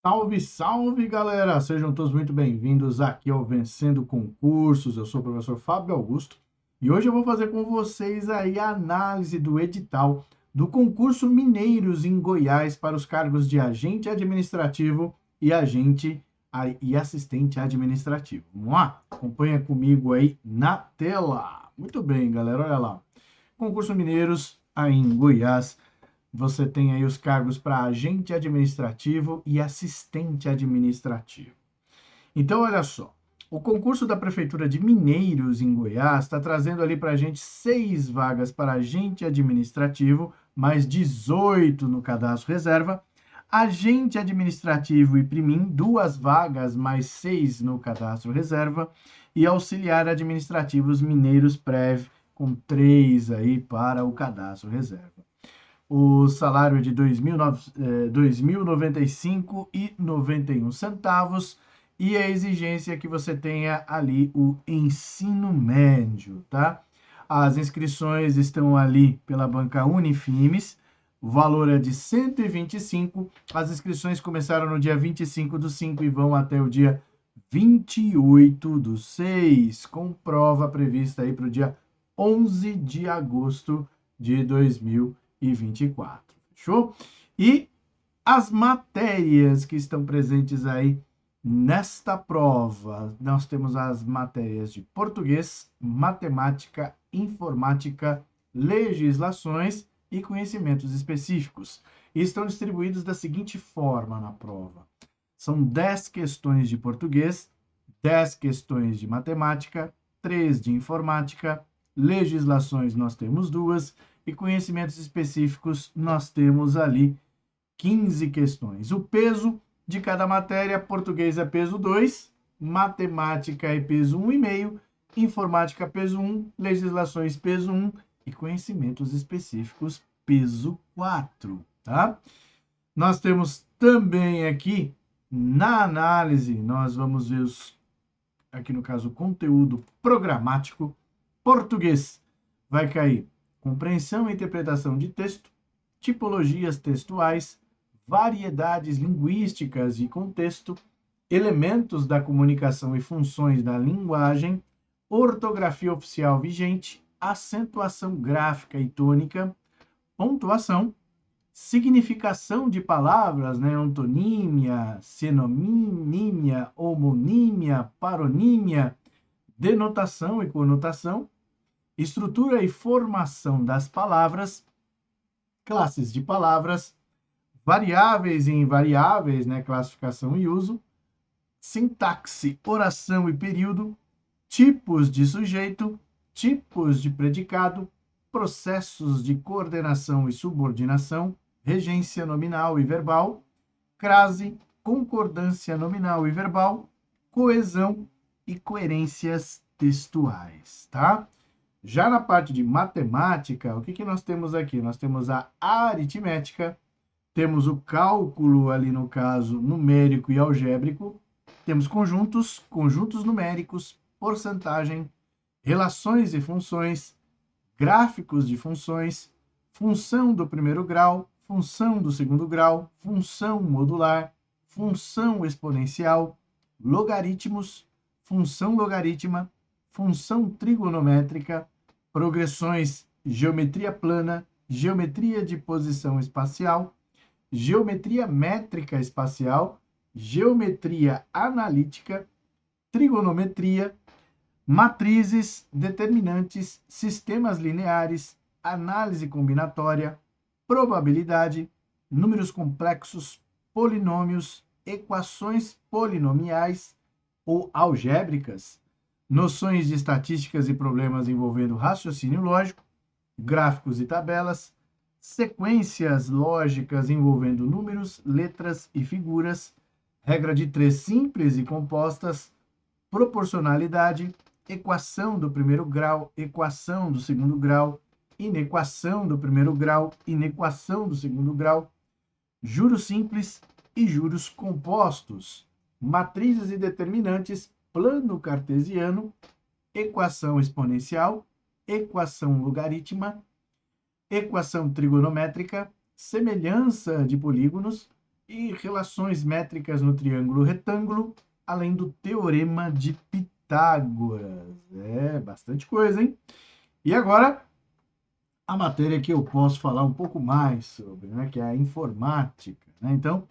Salve, salve, galera! Sejam todos muito bem-vindos aqui ao Vencendo Concursos. Eu sou o professor Fábio Augusto e hoje eu vou fazer com vocês aí a análise do edital do concurso Mineiros em Goiás para os cargos de agente administrativo e e assistente administrativo. Vamos lá? Acompanha comigo aí na tela. Muito bem, galera, olha lá. Concurso Mineiros aí em Goiás. Você tem aí os cargos para agente administrativo e assistente administrativo. Então, olha só, o concurso da Prefeitura de Mineiros, em Goiás, está trazendo ali para a gente 6 vagas para agente administrativo, mais 18 no cadastro reserva. Agente administrativo e primim, 2 vagas, mais 6 no cadastro reserva. E auxiliar administrativos Mineiros Prev, com 3 aí para o cadastro reserva. O salário de R$ 2.095,91 e a exigência é que você tenha ali o ensino médio, tá? As inscrições estão ali pela banca Unifimes, o valor é de 125. As inscrições começaram no dia 25/5 e vão até o dia 28/6, com prova prevista aí para o dia 11 de agosto de 2024. Fechou? E as matérias que estão presentes aí nesta prova, nós temos as matérias de português, matemática, informática, legislações e conhecimentos específicos. E estão distribuídos da seguinte forma na prova: são 10 questões de português, 10 questões de matemática, 3 de informática, legislações nós temos 2 e conhecimentos específicos nós temos ali 15 questões. O peso de cada matéria: português é peso 2, matemática é peso 1,5, informática peso 1, legislações peso 1 e conhecimentos específicos peso 4, tá? Nós temos também aqui na análise, nós vamos ver aqui no caso, conteúdo programático. Português vai cair compreensão e interpretação de texto, tipologias textuais, variedades linguísticas e contexto, elementos da comunicação e funções da linguagem, ortografia oficial vigente, acentuação gráfica e tônica, pontuação, significação de palavras, né? Antonímia, sinonímia, homonímia, paronímia, denotação e conotação, estrutura e formação das palavras, classes de palavras, variáveis e invariáveis, né? Classificação e uso, sintaxe, oração e período, tipos de sujeito, tipos de predicado, processos de coordenação e subordinação, regência nominal e verbal, crase, concordância nominal e verbal, coesão e coerências textuais, tá? Já na parte de matemática, o que nós temos aqui? Nós temos a aritmética, temos o cálculo ali no caso numérico e algébrico, temos conjuntos, conjuntos numéricos, porcentagem, relações e funções, gráficos de funções, função do primeiro grau, função do segundo grau, função modular, função exponencial, logaritmos, função logarítmica, função trigonométrica, progressões, geometria plana, geometria de posição espacial, geometria métrica espacial, geometria analítica, trigonometria, matrizes, determinantes, sistemas lineares, análise combinatória, probabilidade, números complexos, polinômios, equações polinomiais ou algébricas, noções de estatísticas e problemas envolvendo raciocínio lógico, gráficos e tabelas, sequências lógicas envolvendo números, letras e figuras, regra de 3 simples e compostas, proporcionalidade, equação do primeiro grau, equação do segundo grau, inequação do primeiro grau, inequação do segundo grau, juros simples e juros compostos, matrizes e determinantes, plano cartesiano, equação exponencial, equação logarítmica, equação trigonométrica, semelhança de polígonos, e relações métricas no triângulo retângulo, além do teorema de Pitágoras. É bastante coisa, hein? E agora, a matéria que eu posso falar um pouco mais sobre, né, que é a informática, né? Então,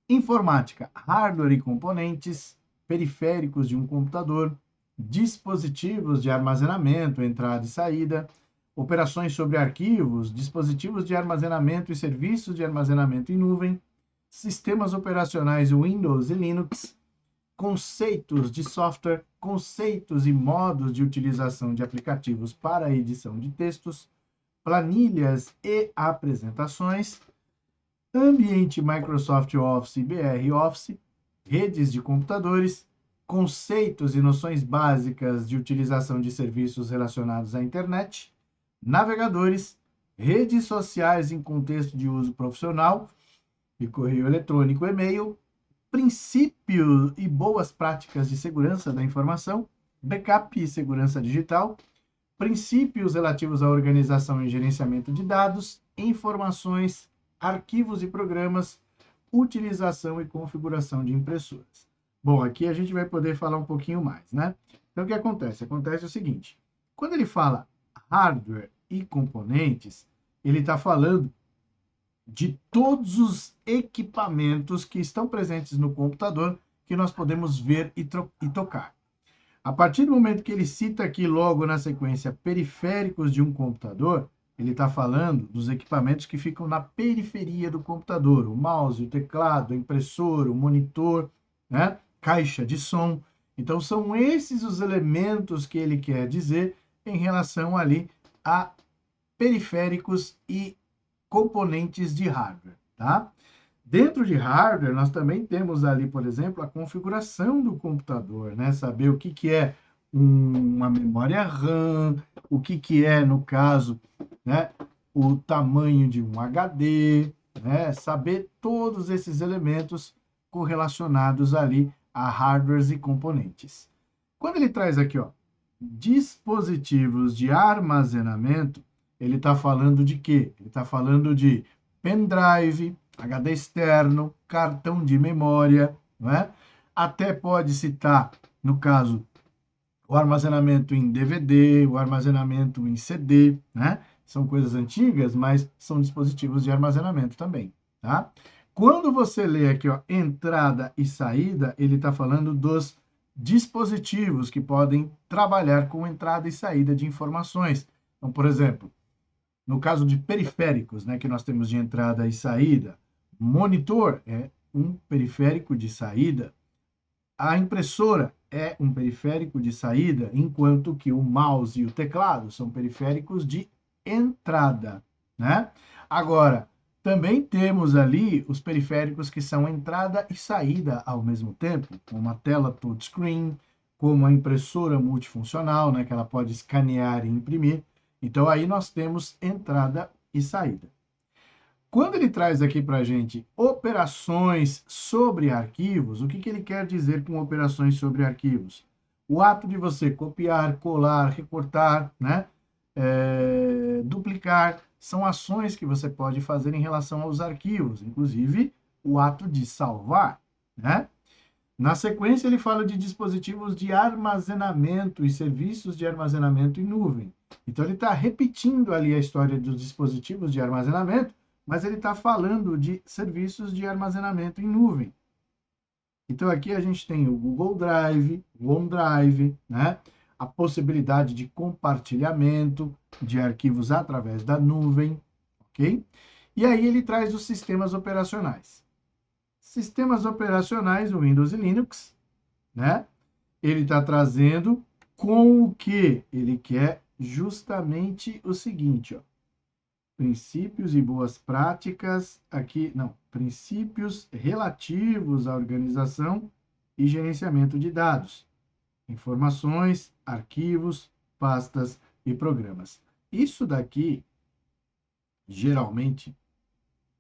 informática, hardware e componentes, periféricos de um computador, dispositivos de armazenamento, entrada e saída, operações sobre arquivos, dispositivos de armazenamento e serviços de armazenamento em nuvem, sistemas operacionais Windows e Linux, conceitos de software, conceitos e modos de utilização de aplicativos para a edição de textos, planilhas e apresentações, ambiente Microsoft Office e BR Office, redes de computadores, conceitos e noções básicas de utilização de serviços relacionados à internet, navegadores, redes sociais em contexto de uso profissional e correio eletrônico, e-mail, princípios e boas práticas de segurança da informação, backup e segurança digital, princípios relativos à organização e gerenciamento de dados, informações, arquivos e programas, utilização e configuração de impressoras. Bom, aqui a gente vai poder falar um pouquinho mais, né? Então, o que acontece? Acontece o seguinte: quando ele fala hardware e componentes, ele está falando de todos os equipamentos que estão presentes no computador que nós podemos ver e tocar. A partir do momento que ele cita aqui logo na sequência periféricos de um computador, ele está falando dos equipamentos que ficam na periferia do computador, o mouse, o teclado, a impressora, o monitor, né? Caixa de som. Então são esses os elementos que ele quer dizer em relação ali a periféricos e componentes de hardware, tá? Dentro de hardware, nós também temos ali, por exemplo, a configuração do computador, né? Saber o que é uma memória RAM, o que é, no caso, né, o tamanho de um HD, né? Saber todos esses elementos correlacionados ali a hardwares e componentes. Quando ele traz aqui, ó, dispositivos de armazenamento, ele está falando de quê? Ele está falando de pendrive, HD externo, cartão de memória, não é? Até pode citar, no caso, o armazenamento em DVD, o armazenamento em CD, né? São coisas antigas, mas são dispositivos de armazenamento também, tá? Quando você lê aqui, ó, entrada e saída, ele está falando dos dispositivos que podem trabalhar com entrada e saída de informações. Então, por exemplo, no caso de periféricos, né, que nós temos de entrada e saída, monitor é um periférico de saída, a impressora é um periférico de saída, enquanto que o mouse e o teclado são periféricos de entrada, né? Agora, também temos ali os periféricos que são entrada e saída ao mesmo tempo, como a tela touchscreen, como a impressora multifuncional, né, que ela pode escanear e imprimir. Então, aí nós temos entrada e saída. Quando ele traz aqui para a gente operações sobre arquivos, o que ele quer dizer com operações sobre arquivos? O ato de você copiar, colar, recortar, né? Duplicar, são ações que você pode fazer em relação aos arquivos, inclusive o ato de salvar, né? Na sequência, ele fala de dispositivos de armazenamento e serviços de armazenamento em nuvem. Então, ele está repetindo ali a história dos dispositivos de armazenamento, mas ele está falando de serviços de armazenamento em nuvem. Então, aqui a gente tem o Google Drive, o OneDrive, né? A possibilidade de compartilhamento de arquivos através da nuvem, ok? E aí ele traz os sistemas operacionais. Sistemas operacionais, o Windows e Linux, né? Ele está trazendo com o que ele quer justamente o seguinte, ó. Princípios e boas práticas aqui, não, princípios relativos à organização e gerenciamento de dados, informações, arquivos, pastas e programas. Isso daqui, geralmente,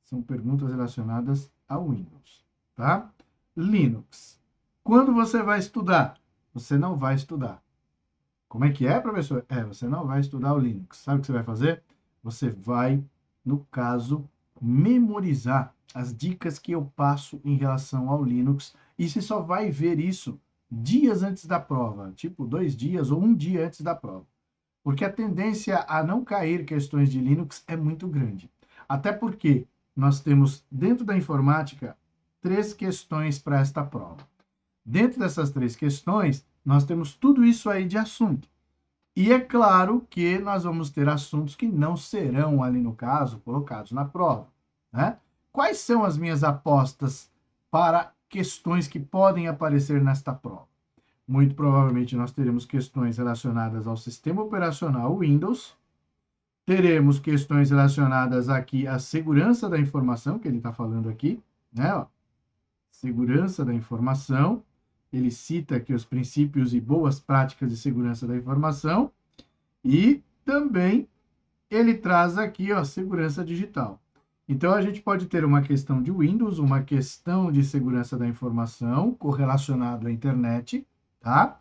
são perguntas relacionadas ao Windows, tá? Linux. Quando você vai estudar? Você não vai estudar. Como é que é, professor? Você não vai estudar o Linux. Sabe o que você vai fazer? Você vai, no caso, memorizar as dicas que eu passo em relação ao Linux, e você só vai ver isso dias antes da prova, tipo 2 dias ou um dia antes da prova. Porque a tendência a não cair questões de Linux é muito grande. Até porque nós temos, dentro da informática, 3 questões para esta prova. Dentro dessas 3 questões, nós temos tudo isso aí de assunto. E é claro que nós vamos ter assuntos que não serão, ali no caso, colocados na prova, né? Quais são as minhas apostas para questões que podem aparecer nesta prova? Muito provavelmente nós teremos questões relacionadas ao sistema operacional Windows, teremos questões relacionadas aqui à segurança da informação, que ele está falando aqui, né? Ó, segurança da informação. Ele cita aqui os princípios e boas práticas de segurança da informação. E também ele traz aqui, ó, segurança digital. Então, a gente pode ter uma questão de Windows, uma questão de segurança da informação correlacionado à internet, tá?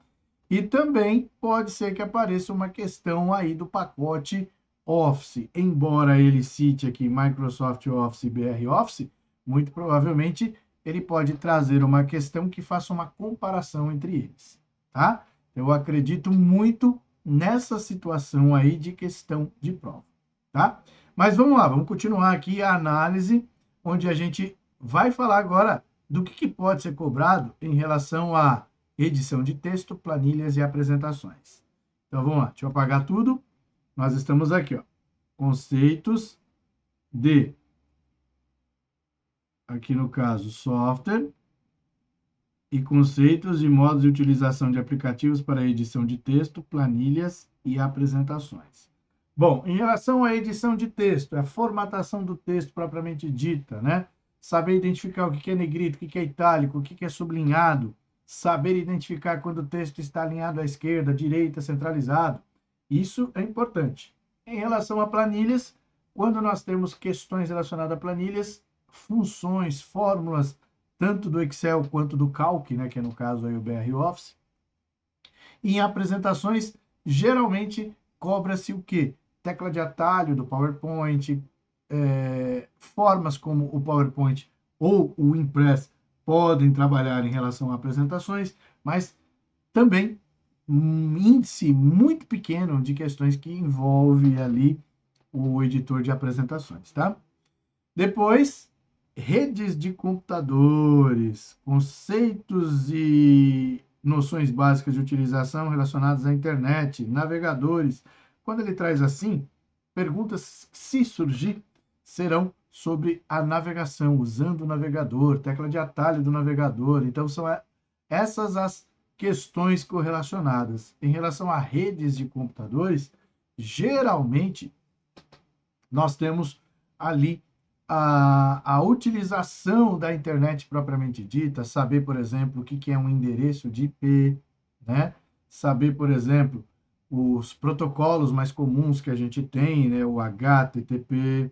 E também pode ser que apareça uma questão aí do pacote Office. Embora ele cite aqui Microsoft Office e BR Office, muito provavelmente ele pode trazer uma questão que faça uma comparação entre eles, tá? Eu acredito muito nessa situação aí de questão de prova, tá? Mas vamos lá, vamos continuar aqui a análise, onde a gente vai falar agora do que pode ser cobrado em relação à edição de texto, planilhas e apresentações. Então vamos lá, deixa eu apagar tudo. Nós estamos aqui, ó, conceitos de, aqui no caso, software, e conceitos e modos de utilização de aplicativos para edição de texto, planilhas e apresentações. Bom, em relação à edição de texto, a formatação do texto propriamente dita, né? Saber identificar o que é negrito, o que é itálico, o que é sublinhado, saber identificar quando o texto está alinhado à esquerda, à direita, centralizado. Isso é importante. Em relação a planilhas, quando nós temos questões relacionadas a planilhas, funções, fórmulas, tanto do Excel quanto do Calc, né, que é no caso aí o BR Office. E em apresentações, geralmente cobra-se o quê? Tecla de atalho do PowerPoint, formas como o PowerPoint ou o Impress podem trabalhar em relação a apresentações, mas também um índice muito pequeno de questões que envolve ali o editor de apresentações, tá? Depois, redes de computadores, conceitos e noções básicas de utilização relacionadas à internet, navegadores. Quando ele traz assim, perguntas, se surgir, serão sobre a navegação, usando o navegador, tecla de atalho do navegador. Então, são essas as questões correlacionadas. Em relação a redes de computadores, geralmente nós temos ali a utilização da internet propriamente dita, saber, por exemplo, o que é um endereço de IP, né? Saber, por exemplo, os protocolos mais comuns que a gente tem, né? O HTTP,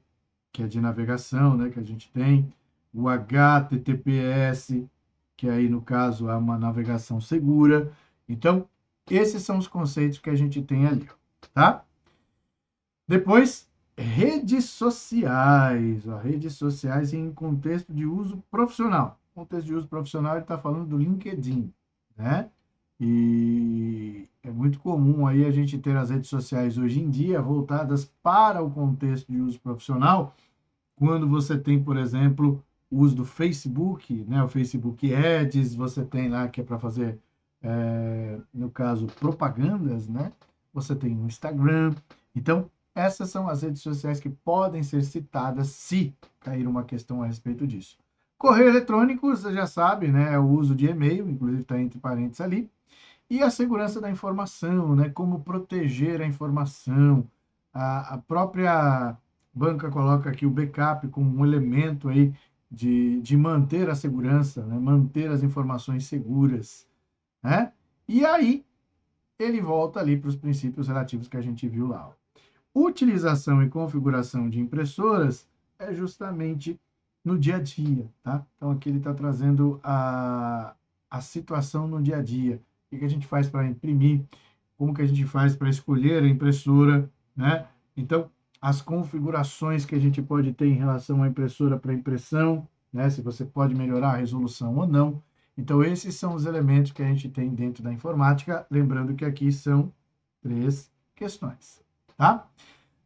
que é de navegação, né? Que a gente tem, o HTTPS, que aí, no caso, é uma navegação segura. Então, esses são os conceitos que a gente tem ali, tá? Depois, redes sociais. Ó, redes sociais em contexto de uso profissional. Contexto de uso profissional, ele está falando do LinkedIn, né? E é muito comum aí a gente ter as redes sociais hoje em dia voltadas para o contexto de uso profissional, quando você tem, por exemplo, o uso do Facebook, né? O Facebook Ads, você tem lá que é para fazer, no caso, propagandas, né? Você tem o Instagram. Então, essas são as redes sociais que podem ser citadas se cair uma questão a respeito disso. Correio eletrônico, você já sabe, né? É o uso de e-mail, inclusive está entre parênteses ali. E a segurança da informação, né? Como proteger a informação. A própria banca coloca aqui o backup como um elemento aí de manter a segurança, né? Manter as informações seguras, né? E aí ele volta ali para os princípios relativos que a gente viu lá. Ó. Utilização e configuração de impressoras é justamente no dia a dia, tá? Então aqui ele está trazendo a situação no dia a dia. O que a gente faz para imprimir, como que a gente faz para escolher a impressora, né? Então, as configurações que a gente pode ter em relação à impressora para impressão, né? Se você pode melhorar a resolução ou não. Então, esses são os elementos que a gente tem dentro da informática, lembrando que aqui são 3 questões, tá?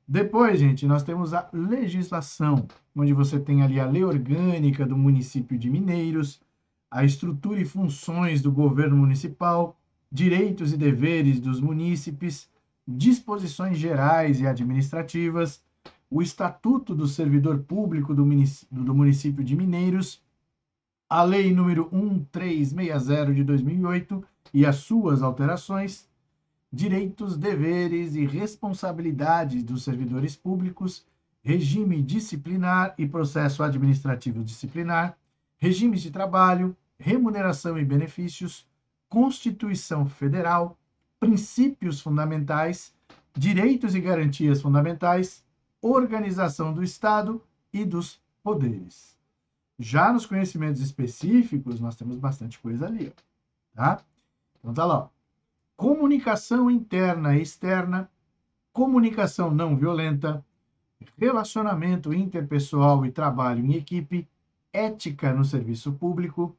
Depois, gente, nós temos a legislação, onde você tem ali a lei orgânica do município de Mineiros, a estrutura e funções do governo municipal, direitos e deveres dos munícipes, disposições gerais e administrativas, o Estatuto do Servidor Público do município de Mineiros, a Lei número 1360 de 2008 e as suas alterações, direitos, deveres e responsabilidades dos servidores públicos, regime disciplinar e processo administrativo disciplinar, regimes de trabalho, remuneração e benefícios, Constituição Federal, princípios fundamentais, direitos e garantias fundamentais, organização do Estado e dos poderes. Já nos conhecimentos específicos, nós temos bastante coisa ali, ó, tá? Então tá lá, ó. Comunicação interna e externa, comunicação não violenta, relacionamento interpessoal e trabalho em equipe, ética no serviço público,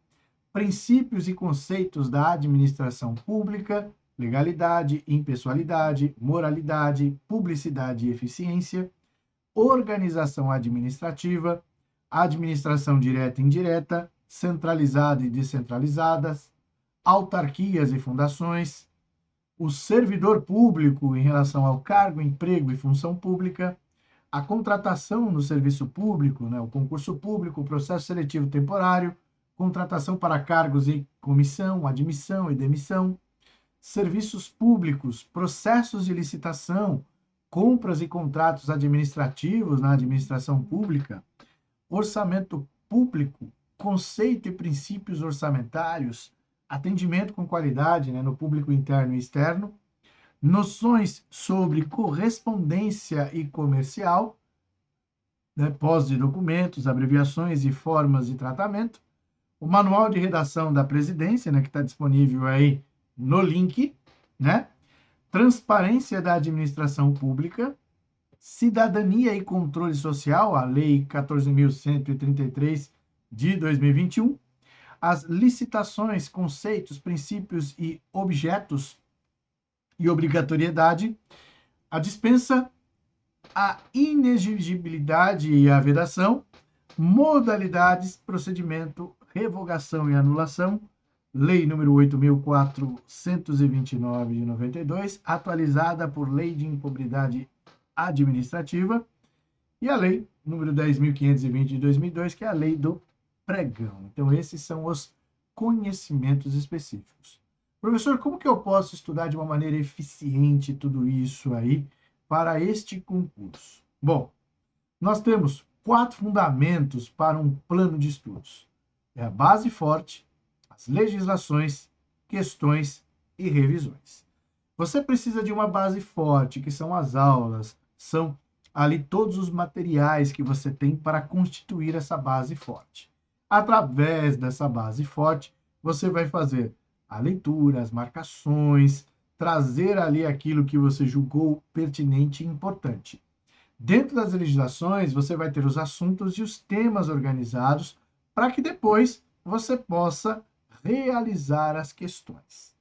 princípios e conceitos da administração pública, legalidade, impessoalidade, moralidade, publicidade e eficiência, organização administrativa, administração direta e indireta, centralizada e descentralizadas, autarquias e fundações, o servidor público em relação ao cargo, emprego e função pública, a contratação no serviço público, né, o concurso público, o processo seletivo temporário, contratação para cargos em comissão, admissão e demissão, serviços públicos, processos de licitação, compras e contratos administrativos na administração pública, orçamento público, conceito e princípios orçamentários, atendimento com qualidade, né, no público interno e externo, noções sobre correspondência e comercial, né, pós de documentos, abreviações e formas de tratamento, o manual de redação da presidência, né, que está disponível aí no link, né, transparência da administração pública, cidadania e controle social, a lei 14.133 de 2021, as licitações, conceitos, princípios e objetos e obrigatoriedade, a dispensa, a inexigibilidade e a vedação, modalidades, procedimento, revogação e anulação, Lei número 8.429 de 92, atualizada por Lei de Improbidade Administrativa, e a Lei número 10.520 de 2002, que é a Lei do Pregão. Então, esses são os conhecimentos específicos. Professor, como que eu posso estudar de uma maneira eficiente tudo isso aí para este concurso? Bom, nós temos 4 fundamentos para um plano de estudos. É a base forte, as legislações, questões e revisões. Você precisa de uma base forte, que são as aulas, são ali todos os materiais que você tem para constituir essa base forte. Através dessa base forte, você vai fazer a leitura, as marcações, trazer ali aquilo que você julgou pertinente e importante. Dentro das legislações, você vai ter os assuntos e os temas organizados para que depois você possa realizar as questões.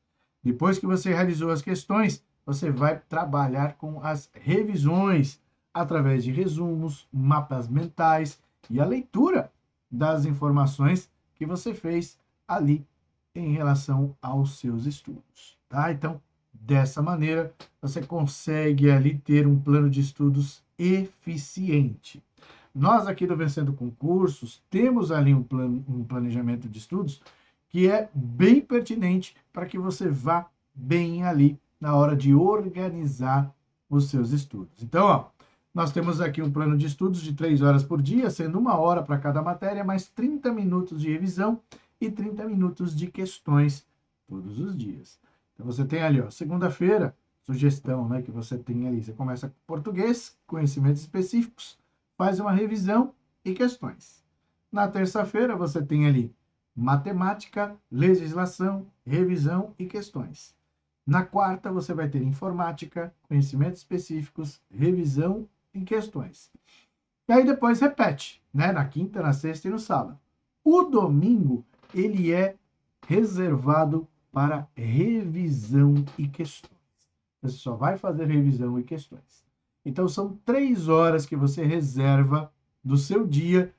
Depois que você realizou as questões, você vai trabalhar com as revisões através de resumos, mapas mentais e a leitura das informações que você fez ali em relação aos seus estudos, tá? Então, dessa maneira, você consegue ali ter um plano de estudos eficiente. Nós aqui do Vencendo Concursos temos ali um planejamento de estudos que é bem pertinente para que você vá bem ali na hora de organizar os seus estudos. Então, ó, nós temos aqui um plano de estudos de 3 horas por dia, sendo 1 hora para cada matéria, mais 30 minutos de revisão e 30 minutos de questões todos os dias. Então, você tem ali, ó, segunda-feira, sugestão, né, que você tem ali. Você começa com português, conhecimentos específicos, faz uma revisão e questões. Na terça-feira, você tem ali matemática, legislação, revisão e questões. Na quarta, você vai ter informática, conhecimentos específicos, revisão em questões. E aí depois repete, né? Na quinta, na sexta e no sábado. O domingo, ele é reservado para revisão e questões. Você só vai fazer revisão e questões. Então, são 3 horas que você reserva do seu dia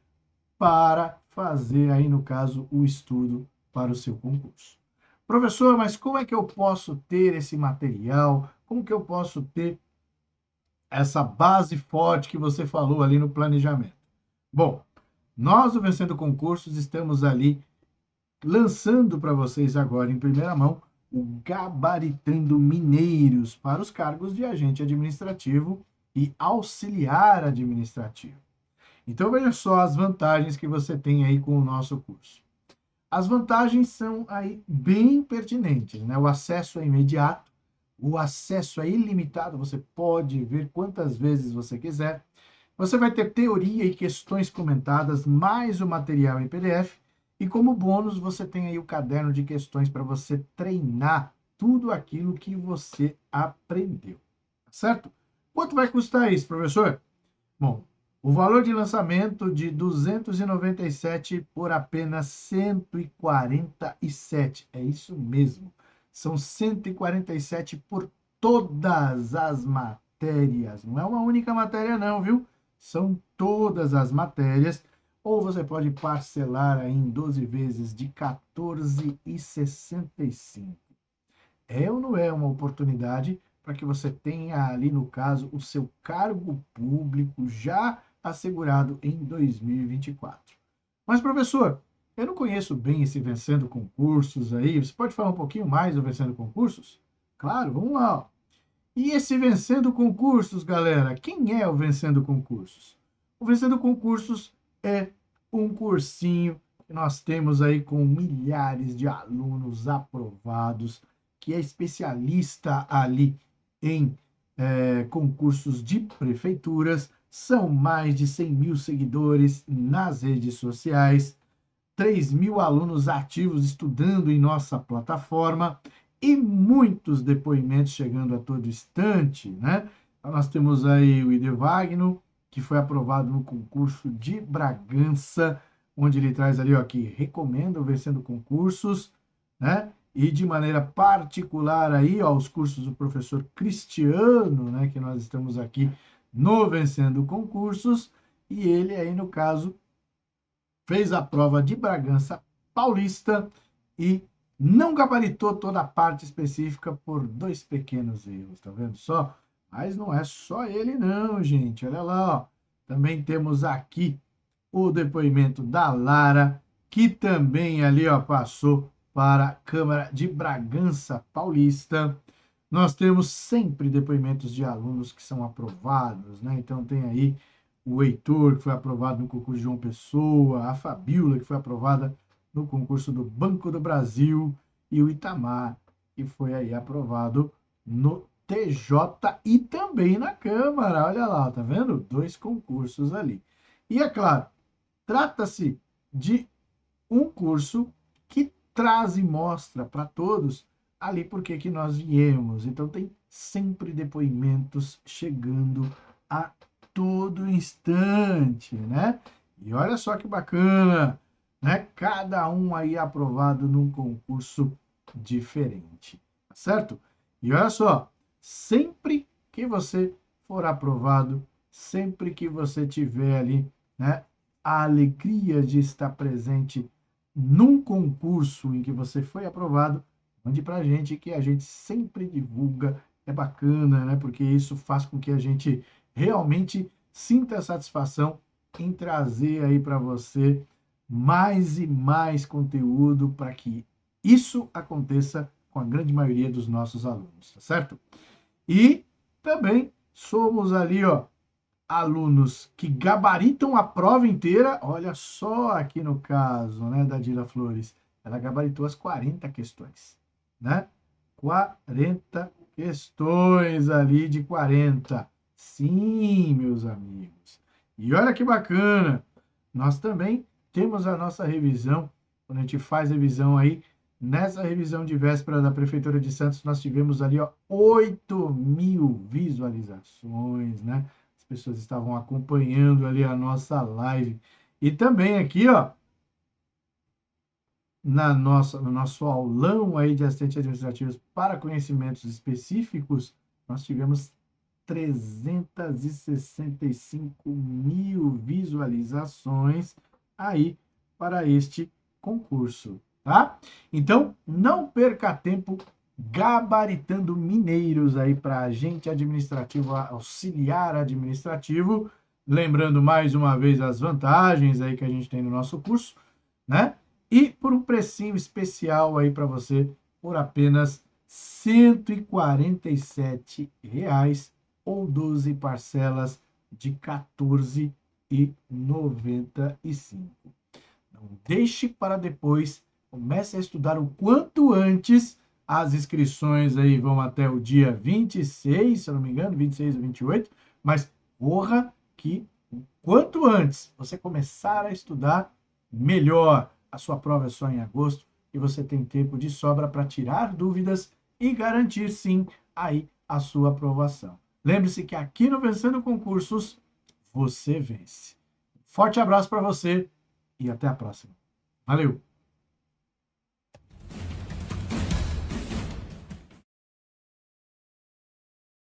para fazer aí, no caso, o estudo para o seu concurso. Professor, mas como é que eu posso ter esse material? Como que eu posso ter essa base forte que você falou ali no planejamento? Bom, nós, o Vencendo Concursos, estamos ali lançando para vocês agora, em primeira mão, o Gabaritando Mineiros para os cargos de agente administrativo e auxiliar administrativo. Então, veja só as vantagens que você tem aí com o nosso curso. As vantagens são aí bem pertinentes, né? O acesso é imediato, o acesso é ilimitado, você pode ver quantas vezes você quiser. Você vai ter teoria e questões comentadas, mais o material em PDF. E como bônus, você tem aí o caderno de questões para você treinar tudo aquilo que você aprendeu. Certo? Quanto vai custar isso, professor? Bom, o valor de lançamento de 297 por apenas 147. É isso mesmo. São 147 por todas as matérias. Não é uma única matéria não, viu? São todas as matérias. Ou você pode parcelar aí em 12 vezes de 14,65. É ou não é uma oportunidade para que você tenha ali, no caso, o seu cargo público já assegurado em 2024. Mas, professor, eu não conheço bem esse Vencendo Concursos aí. Você pode falar um pouquinho mais do Vencendo Concursos? Claro, vamos lá. Ó. E esse Vencendo Concursos, galera, quem é o Vencendo Concursos? O Vencendo Concursos é um cursinho que nós temos aí com milhares de alunos aprovados, que é especialista ali em concursos de prefeituras. São mais de 100 mil seguidores nas redes sociais, 3 mil alunos ativos estudando em nossa plataforma e muitos depoimentos chegando a todo instante, né? Então, nós temos aí o Idevagno, que foi aprovado no concurso de Bragança, onde ele traz ali, ó, que recomenda o Vencendo Concursos, né? E de maneira particular aí, ó, os cursos do professor Cristiano, né, que nós estamos aqui no Vencendo Concursos, e ele aí, no caso, fez a prova de Bragança Paulista e não gabaritou toda a parte específica por 2 pequenos erros, tá vendo só? Mas não é só ele não, gente, olha lá, ó. Também temos aqui o depoimento da Lara, que também ali, ó, passou para a Câmara de Bragança Paulista. Nós temos sempre depoimentos de alunos que são aprovados, né? Então tem aí o Heitor, que foi aprovado no concurso de João Pessoa, a Fabíola, que foi aprovada no concurso do Banco do Brasil, e o Itamar, que foi aí aprovado no TJ e também na Câmara. Olha lá, tá vendo? 2 concursos ali. E é claro, trata-se de um curso que traz e mostra para todos ali porque que nós viemos. Então tem sempre depoimentos chegando a todo instante, né? E olha só que bacana, né? Cada um aí aprovado num concurso diferente, tá certo? E olha só, sempre que você for aprovado, sempre que você tiver ali, né, a alegria de estar presente num concurso em que você foi aprovado, mande para a gente que a gente sempre divulga. É bacana, né? Porque isso faz com que a gente realmente sinta satisfação em trazer aí para você mais e mais conteúdo para que isso aconteça com a grande maioria dos nossos alunos, tá certo? E também somos ali, ó, alunos que gabaritam a prova inteira. Olha só aqui no caso, né, da Dila Flores, ela gabaritou as 40 questões, né? 40 questões ali de 40. Sim, meus amigos. E olha que bacana, nós também temos a nossa revisão, quando a gente faz revisão aí, nessa revisão de véspera da Prefeitura de Santos, nós tivemos ali, ó, 8 mil visualizações, né? pessoas estavam acompanhando ali a nossa live. E também aqui, ó, no nosso aulão aí de assistentes administrativos para conhecimentos específicos, nós tivemos 365 mil visualizações aí para este concurso, tá? Então, não perca tempo gabaritando mineiros aí para agente administrativo, auxiliar administrativo. Lembrando mais uma vez as vantagens aí que a gente tem no nosso curso, né? E por um precinho especial aí para você, por apenas R$ 147 ou 12 parcelas de R$ 14,95. Não deixe para depois, comece a estudar o quanto antes. As inscrições aí vão até o dia 26, se eu não me engano, 26 ou 28, mas corra que quanto antes você começar a estudar, melhor. A sua prova é só em agosto e você tem tempo de sobra para tirar dúvidas e garantir, sim, aí a sua aprovação. Lembre-se que aqui no Vencendo Concursos, você vence. Forte abraço para você e até a próxima. Valeu!